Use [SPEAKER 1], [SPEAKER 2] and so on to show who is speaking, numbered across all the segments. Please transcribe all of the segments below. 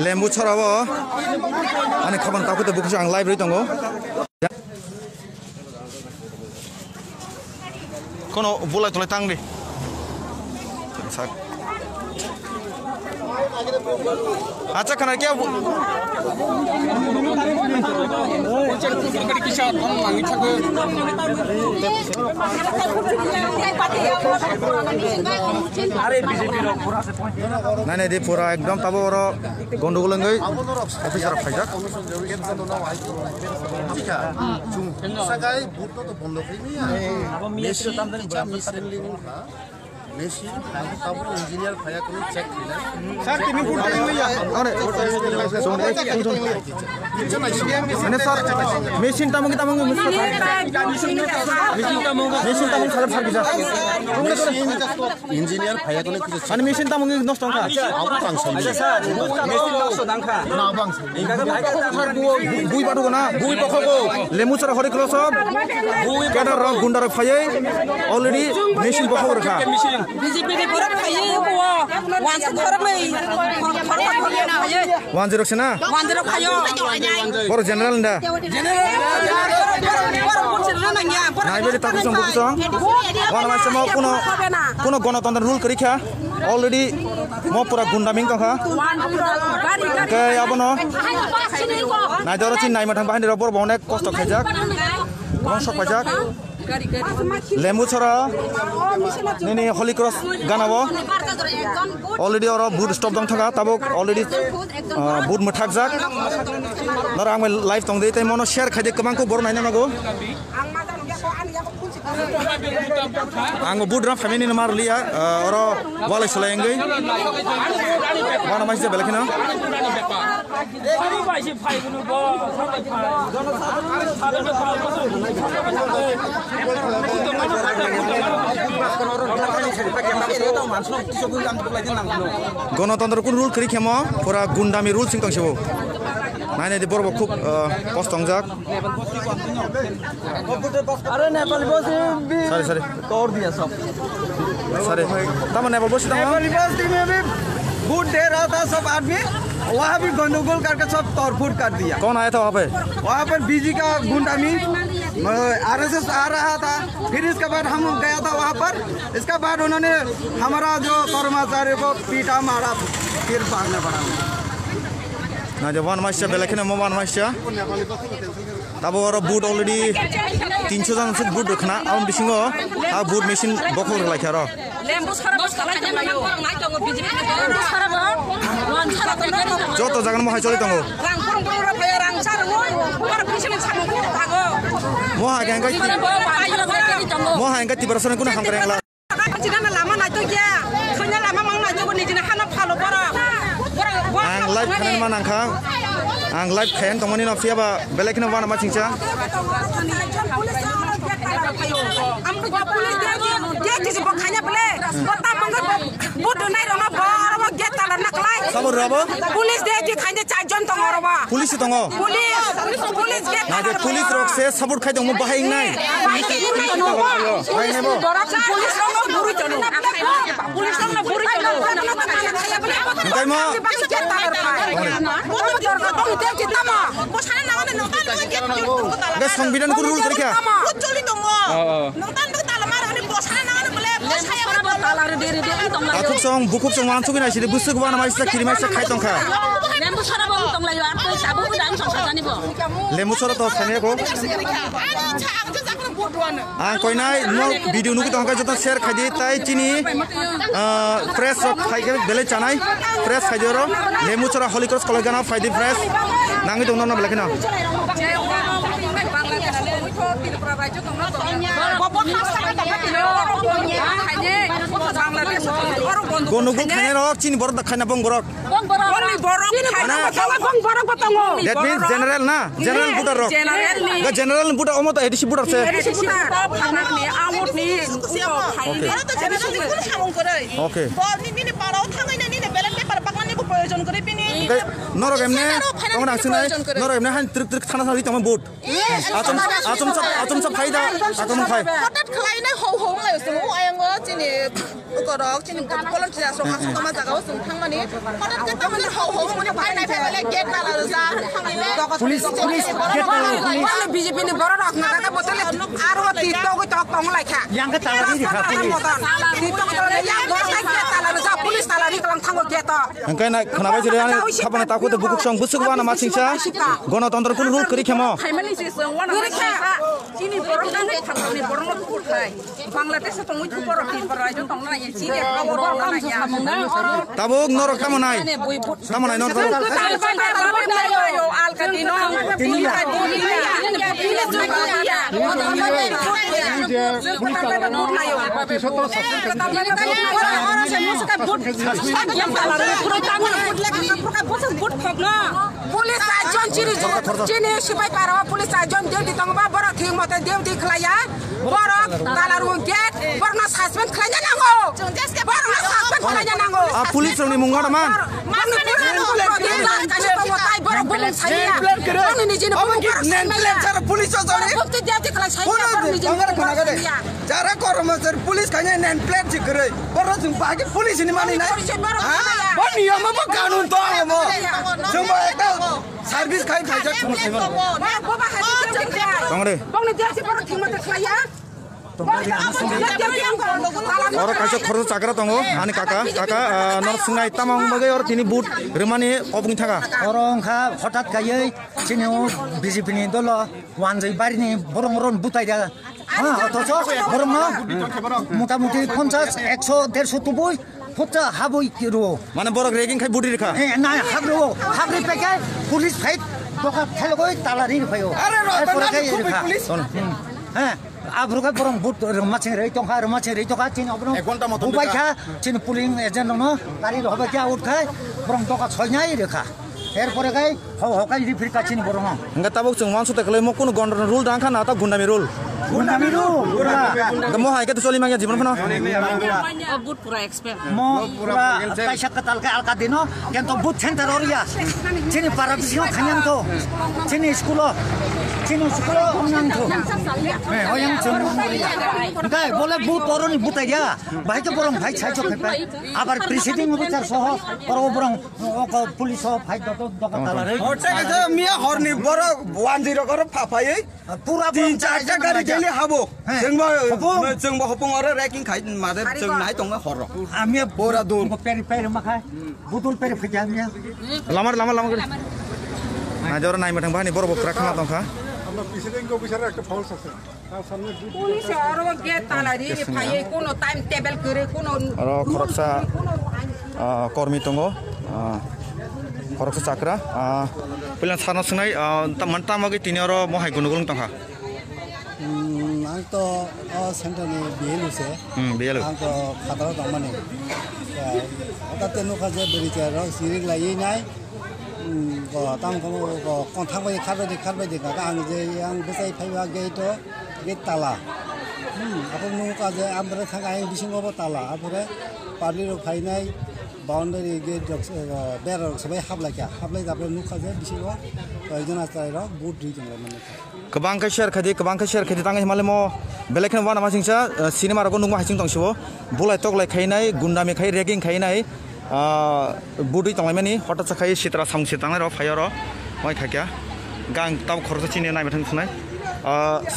[SPEAKER 1] lembu chorabo ani khaban ka kute bukse ang live roi tongo kono bulai tolai tang di acha kana kya nane di pura ekdom tabo oro gondogol ngai officer phajak
[SPEAKER 2] sagai buto to bondo khini mesin tamdan mesin lini mesin tabu engineer phaya kono check khila
[SPEAKER 1] sir tini put liya ore ane sir mesin tamong salam sar bisa
[SPEAKER 2] engineer phaya kono
[SPEAKER 1] ane mesin tamong nosto ka
[SPEAKER 2] abu bangsa
[SPEAKER 3] sir mesin nosto dangkha
[SPEAKER 2] na bangsa
[SPEAKER 1] bui badu na bui pokho lemu chara hori klosob bui kada rong gundar phayai already mesin pokho rakha
[SPEAKER 4] BJP di pura phayai ko wansa tharmai
[SPEAKER 1] 10 sena
[SPEAKER 4] 10 phayo
[SPEAKER 1] bor general nda nai beli taku song buku song wana macam mau kuno gণতন্ত্র rule kari kha already mau pura gundaming kha ke abono nai doro chin nai mathang bahani robor bonek kosto khajak bong sok pajak lembu chora nini holy cross ganabo already oro boot stop dong thaka tabok already boot muthak jak nara ang live tong dei tai mono share khade kamang ko bor naina nago ang boot ram family na mar liya oro wala sulayengai wana mas je belakina গণতন্ত্র কোন rule করি খেমো পুরা গুন্ডামি rule Singh তংসেবো নাইনে দি বড় খুব কষ্ট যাক
[SPEAKER 3] अरे नेपाली बस
[SPEAKER 1] सरी सरी
[SPEAKER 3] तोड़ दिया सब
[SPEAKER 1] सरी तब नेपाल बस
[SPEAKER 3] नेपाली बस्ती में भी बूट दे रहा था सब आदमी वहाँ भी गंदगोल करके सब तोड़फोड़ कर दिया
[SPEAKER 1] कौन आया था
[SPEAKER 3] वहाँ पर बीजी का गुंडामी RSS आ रहा था फिर इसके बाद हम गया था वहाँ पर इसके बाद उन्होंने हमारा जो कर्मचारी को पीटा मारा फिर भागना पड़ा
[SPEAKER 1] ना जो वन मास्टर बेलखिन मो वन मास्टर तब और बूट ऑलरेडी 300 जन से बूट रखना आम बिसिंगो आ बूट मशीन बखल लाखा र
[SPEAKER 4] lembu sarabo kala jamayo nai tongo BJP lembu sarabo wan sarabo
[SPEAKER 1] जो तो जगन म हाय चली तंगो
[SPEAKER 4] rang kurung ra phaya rang sarabo par pisine samu thago
[SPEAKER 1] mo ha gang ga mo ha gang ti barasana kuna ham kareng la
[SPEAKER 4] Cina lama na to ya khonya lama mang na to ni jina hana phalo bara
[SPEAKER 1] ang live khanan man ang kha ang live khen tongoni na fiaba belekina wana ma chingcha
[SPEAKER 4] amko pulis dia kisi bokhanya bele kota mangga bodo nai rama bara get tala naklai
[SPEAKER 1] sabur rabo
[SPEAKER 4] pulis dia ki khanya chajon tong roba
[SPEAKER 1] police tongo
[SPEAKER 4] pulis get
[SPEAKER 1] na de police रोक से सबुट खाइ दंग बाहाय नाय
[SPEAKER 4] pulis rama buru chalo pulis rama buru chalo
[SPEAKER 1] kai mo ga संविधान को rule करके आथुक सं बुकुक सं मान सुगिना सिरि बुसुक बाना माइसा किरिमा से खाइ तंखा
[SPEAKER 4] lembu sarabo tonglayo arto sabu dan songsa janibo
[SPEAKER 1] लेमु सर तो खाने को आ कोइ नाय नो भिडियो नुकि तंखा जत शेयर खाइ दे ताइ चिनी फ्रेश खाइ के बेले चानाय फ्रेश खाइ जरो लेमु सर हॉली क्रॉस कॉलेज गाना फाइदि फ्रेश नांगि दंग न बेलेखना Gonogol खाने रok चिनी borok da खाना bong borok that means general na general buta rok ga general buta omo ta edisi buta se okay norok emne tong nang sinai norok emne han trik trik thana thali tong bot atom sab phaida atom khai
[SPEAKER 5] hong lai su ayang go chini ko rok chini volunteer so khas kama jaga su thangmani hodat ke tamani hong mani bhai nai phai bele gate na la ja
[SPEAKER 3] police
[SPEAKER 4] BJP ने बड़ा रखना का बोतल आरो तीतो को तक कम लाइखा
[SPEAKER 3] yang ke talar ini kah
[SPEAKER 4] तीतो को yang बड़ा लाइखा ताला जा पुलिस ताला रि कलम थांगो gate
[SPEAKER 1] engkai nak kenapa jadi ane kapan tahu tu buku song busuk wana masingsa gono tonton kun rule keri kemo
[SPEAKER 4] खाइमानि से संवाना चीनी बरन ने थांगनि बरन पुरथाय बांग्लादेश तंगु थुपर कि रायजो तंगना ये चीने
[SPEAKER 1] tabuk norok tamonai norok
[SPEAKER 4] Alcatino police आजन चिनी सिपाही पारो पुलिस आजन देउटी तंगबा बरा थिङ मते देउटी खलाया बरा तालारु गेट बरना सस्पेंड खलाया नांगो बरना सस्पेंड खलाया नांगो
[SPEAKER 1] police ni munga teman
[SPEAKER 3] cara kormasar pulis kayaknya nen plate sih kere, orang sumpah ke pulis ini mana nih? Bon iya mau kanun toh mau, cuma itu servis kayak pajak cuma sengon.
[SPEAKER 1] Tong deh. Orang kasih khorus cakra tongo, ani kakak norok sungai tamang bagai orang ini but remani opung thaga.
[SPEAKER 6] Orang kah hotat kaya sini BJP ni dulu wanjai bari ni borong butai dia. Atau borong na muta-muti 50, 100, 150 tubuh, foto haboi kiro.
[SPEAKER 1] Mana borok ragging kai budi rekha.
[SPEAKER 6] Nah habri pakai polis fight, bokat telgoi talari payo.
[SPEAKER 3] Pulis.
[SPEAKER 6] Abruka borong but macam rei tongka cini abro. Ubai kah cini puling agent no, tari doa baca out kah borong toka soalnya rekha. Erpore kai hokai di firka cini borong.
[SPEAKER 1] Enggak tabuk cuma maksud kalau mau kuno gondor rule dangkan atau gundami rule. Kamu hai kita soalnya mangya jiban mana?
[SPEAKER 4] But pura expert.
[SPEAKER 6] Mau pura kaisa ketal ke alkadino, kento but center oria. Cini para bisio kanyan to, cini sekolah kanyan to. Oyang cuma oria. Enggak boleh but orang ni but aja. Baik tu orang baik saja kepai. Abar presiden ngobrol soho, orang polis soho baik tu talare.
[SPEAKER 3] Hotel itu mia horni borok 10 korok papai.
[SPEAKER 6] Pura
[SPEAKER 3] 3-4 kali kali habuk. Jengbo hopung orang ranking kait mada jeng naik tongga horok.
[SPEAKER 6] Amia pura dur. Peri makai. Butul peri kerjanya.
[SPEAKER 1] Lamar. Nah orang naik macam ni borok kerak mana tongka?
[SPEAKER 2] Presiden ko bicara একটা false আছে তার সামনে
[SPEAKER 4] police আরো gate তালারি phi কোনো time table করে কোনো
[SPEAKER 1] খরকসা কর্মী tongo খরকসা চাকরা পিলান Sana sungai mantam bagi tini oro mohai gunung tongka
[SPEAKER 7] ang to center ni BLU se
[SPEAKER 1] BLU
[SPEAKER 7] ang to khataro tamani ta tenu kha je beri cha ro sirik lai nai ko tam ko konthang bai kharbai de ka ang je yang besai phaiwa gate tala apun nu ka je ambre thanga ai bisingo bo tala apore parli ro phainai boundary gate ber sabai hablai apre nu ka je bisingo jona sai ro boot ri jong mane
[SPEAKER 1] Kebang ke share khadi tangai himalaya mo belekhan wana masingsa cinema roko nungma hasing tongsibo bulai tok lai khainai gundami khai ragging khainai budi tonglaimani hotat sakai sitra samsi tangai ro phayaro moi khakya gang taw khorcha chini nai mathang sunai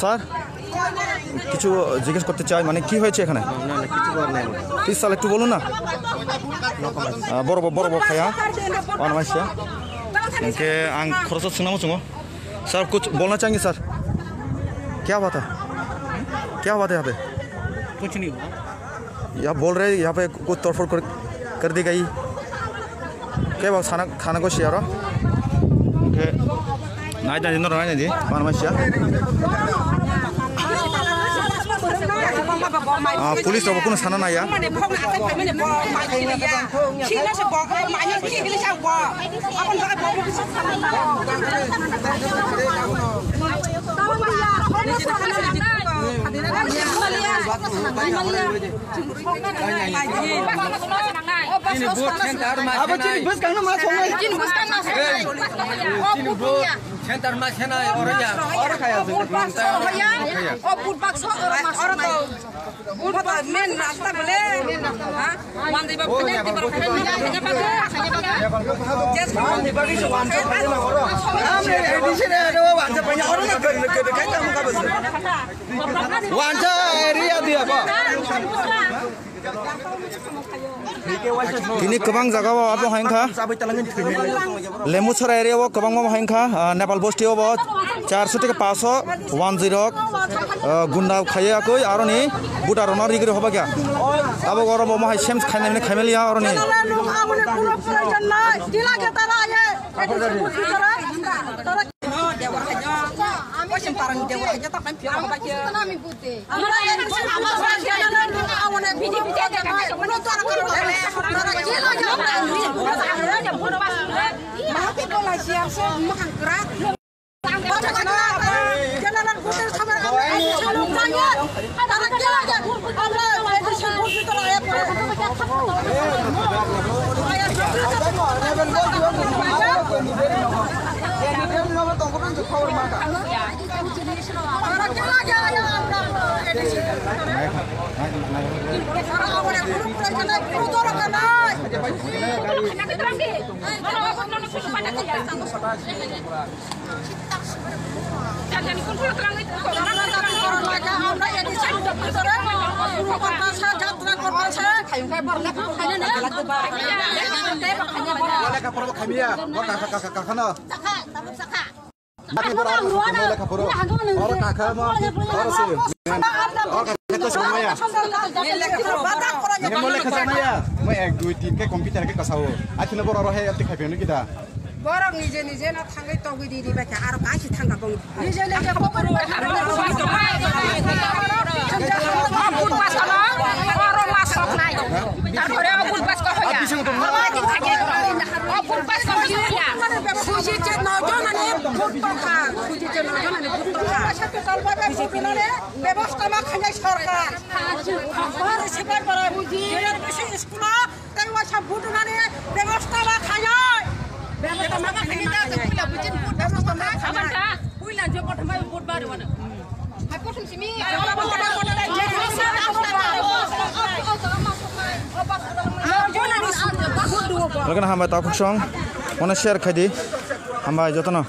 [SPEAKER 1] sir কিছু জিজ্ঞেস করতে চাই মানে কি হয়েছে এখানে please sir একটু বলুন না বড় বড় খায়া অনমাইসিয়া इनके आंग खरच सोंनांगौ दङ सर कुछ बोलना चाहेंगे सर क्या बात है यहाँ पे
[SPEAKER 6] कुछ नहीं हुआ
[SPEAKER 1] यहाँ बोल रहे यहाँ पे कुछ तोड़फोड़ कर दी गई क्या बात खाना को शेयर नाई जानी नर नाई जानी मानमासिया पुलिस रबो कुनो साना नाया
[SPEAKER 3] Apa cini bus kan mas? Cini bus kan mas?
[SPEAKER 6] Center mas hena orang ya.
[SPEAKER 3] Orang kaya sih.
[SPEAKER 4] Oh, food box orang tuh. Food box main rasta boleh. Hah? Mandi bapak punya di bapak. Just mandi bapak itu wanca banyak orang.
[SPEAKER 3] Di sini ada wanca banyak orang nak dekat kamu kabel. Wanca area dia Pak.
[SPEAKER 1] Ini kebang jaga wa apa hangka Lemuchara area wa kebang ma hangka Nepal bosti wa 400 থেকে 500 10 gunda khaya koi aroni buta ronor rigre hoba kya abo goro bo ma sems khaine khameli ya aroni
[SPEAKER 4] Borong nije na thangai togi di ba ka aro ka chi thanga bong nije put pas ka aro mas sok nai tarore put pas ka hoya put pas ka hoya suji che no jona ne put ka suji che no jona ne put ka সাথে চলবা বিজেপিনে ব্যবস্থা মা খাই সরকার আর সেবার পরে বুঝি এর বেশি স্কুল তাই ওয়া ভোট মানে ব্যবস্থা মা খাই
[SPEAKER 1] Lagan hambai takuk song, mana share khadi, hambai jotono.